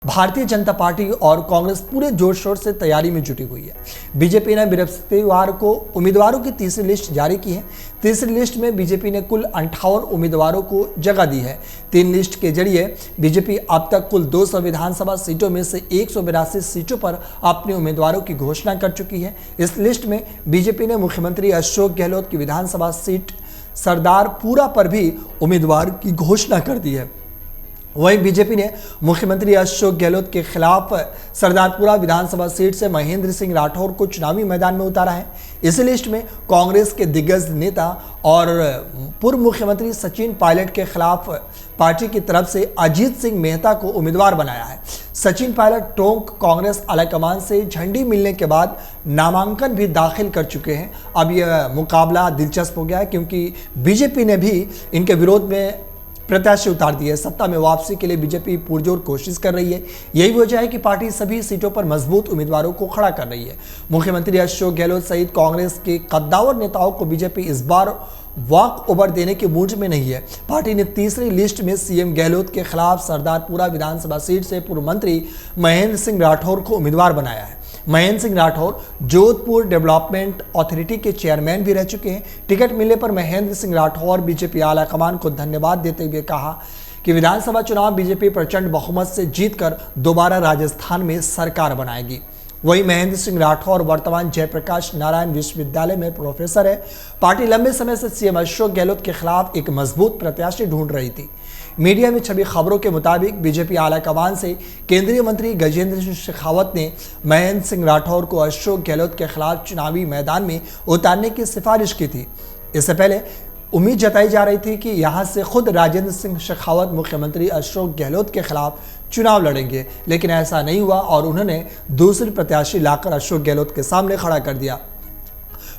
Bharatiya Janata party और कांग्रेस पूरे जोर शोर से तैयारी में जुटी हुई है। बीजेपी ने बृहस्पतिवार को उम्मीदवारों की तीसरी लिस्ट जारी की है। तीसरी लिस्ट में बीजेपी ने कुल 58 उम्मीदवारों को जगह दी है। तीन लिस्ट के जरिए बीजेपी अब तक कुल 200 विधानसभा सीटों में से 182 सीटों पर अपने उम्मीदवारों की घोषणा कर चुकी है। इस लिस्ट में बीजेपी ने मुख्यमंत्री अशोक गहलोत की विधानसभा सीट सरदारपुरा पर भी उम्मीदवार की घोषणा कर दी है। वहीं बीजेपी ने मुख्यमंत्री अशोक गहलोत के खिलाफ सरदारपुरा विधानसभा सीट से महेंद्र सिंह राठौर को चुनावी मैदान में उतारा है। इस लिस्ट में कांग्रेस के दिग्गज नेता और पूर्व मुख्यमंत्री सचिन पायलट के खिलाफ पार्टी की तरफ से अजीत सिंह मेहता को उम्मीदवार बनाया है। सचिन पायलट टोंक कांग्रेस आलाकमान से झंडी मिलने के बाद नामांकन भी दाखिल कर चुके हैं। अब यह मुकाबला दिलचस्प हो गया है क्योंकि बीजेपी ने भी इनके विरोध में प्रत्याशी उतार दिए। सत्ता में वापसी के लिए बीजेपी पुरजोर कोशिश कर रही है। यही वजह है कि पार्टी सभी सीटों पर मजबूत उम्मीदवारों को खड़ा कर रही है। मुख्यमंत्री अशोक गहलोत सहित कांग्रेस के कद्दावर नेताओं को बीजेपी इस बार वॉक ओवर देने के मूड में नहीं है। पार्टी ने तीसरी लिस्ट में सीएम गहलोत के खिलाफ सरदारपुरा विधानसभा सीट से पूर्व मंत्री महेंद्र सिंह राठौर को उम्मीदवार बनाया है। महेंद्र सिंह राठौर जोधपुर डेवलपमेंट अथॉरिटी के चेयरमैन भी रह चुके हैं। टिकट मिलने पर महेंद्र सिंह राठौर बीजेपी आलाकमान को धन्यवाद देते हुए कहा कि विधानसभा चुनाव बीजेपी प्रचंड बहुमत से जीतकर दोबारा राजस्थान में सरकार बनाएगी। वहीं महेंद्र सिंह राठौर वर्तमान जयप्रकाश नारायण विश्वविद्यालय में प्रोफेसर है। पार्टी लंबे समय से सीएम अशोक गहलोत के खिलाफ एक मजबूत प्रत्याशी ढूंढ रही थी। मीडिया में छपी खबरों के मुताबिक बीजेपी आलाकमान से केंद्रीय मंत्री गजेंद्र सिंह शेखावत ने महेंद्र सिंह राठौर को अशोक गहलोत के खिलाफ चुनावी मैदान में उतारने की सिफारिश की थी। इससे पहले उम्मीद जताई जा रही थी कि यहां से खुद राजेंद्र सिंह शेखावत मुख्यमंत्री अशोक गहलोत के खिलाफ चुनाव लड़ेंगे, लेकिन ऐसा नहीं हुआ और उन्होंने दूसरी प्रत्याशी लाकर अशोक गहलोत के सामने खड़ा कर दिया।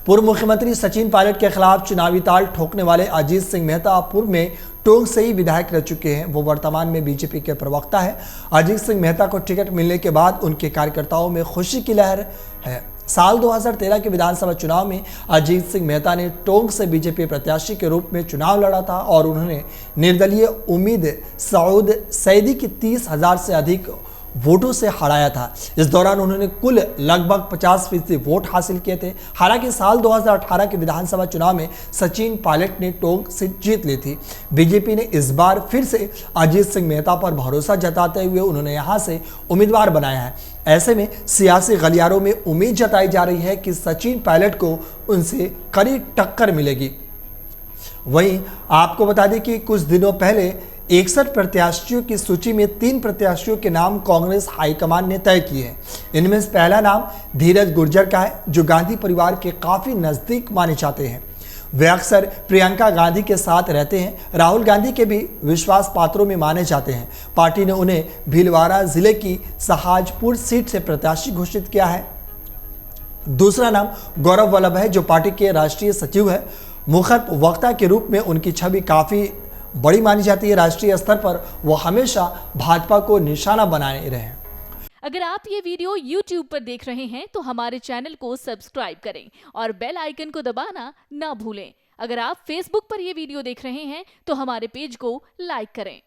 पूर्व मुख्यमंत्री सचिन पायलट के खिलाफ चुनावी ताल ठोकने वाले अजीत सिंह मेहता पूर्व में टोंक से ही विधायक रह चुके हैं। वो वर्तमान में बीजेपी के प्रवक्ता है। अजीत सिंह मेहता को टिकट मिलने के बाद उनके कार्यकर्ताओं में खुशी की लहर है। साल 2013 के विधानसभा चुनाव में अजीत सिंह मेहता ने टोंक से बीजेपी प्रत्याशी के रूप में चुनाव लड़ा था और उन्होंने निर्दलीय उम्मीद सऊद सैदी की 30,000 से अधिक वोटों से हराया था। इस दौरान उन्होंने कुल लगभग 50% वोट हासिल किए थे। हालांकि साल 2018 के विधानसभा चुनाव में सचिन पायलट ने टोंक से जीत ली थी। बीजेपी ने इस बार फिर से अजीत सिंह मेहता पर भरोसा जताते हुए उन्होंने यहां से उम्मीदवार बनाया है। ऐसे में सियासी गलियारों में उम्मीद जताई जा रही है कि सचिन पायलट को उनसे कड़ी टक्कर मिलेगी। वहीं आपको बता दें कि कुछ दिनों पहले 61 प्रत्याशियों की सूची में 3 प्रत्याशियों के नाम कांग्रेस हाईकमान ने तय किए हैं। इनमें से पहला नाम धीरज गुर्जर का है, जो गांधी परिवार के काफी नजदीक माने जाते हैं। वे अक्सर प्रियंका गांधी के साथ रहते हैं। राहुल गांधी के भी विश्वास पात्रों में माने जाते हैं। पार्टी ने उन्हें भीलवाड़ा जिले की सहाजपुर सीट से प्रत्याशी घोषित किया है। दूसरा नाम गौरव वल्लभ है, जो पार्टी के राष्ट्रीय सचिव है। मुखर वक्ता के रूप में उनकी छवि काफी बड़ी मानी जाती है। राष्ट्रीय स्तर पर वो हमेशा भाजपा को निशाना बनाए रहे। अगर आप ये वीडियो YouTube पर देख रहे हैं तो हमारे चैनल को सब्सक्राइब करें और बेल आइकन को दबाना ना भूलें। अगर आप Facebook पर ये वीडियो देख रहे हैं तो हमारे पेज को लाइक करें।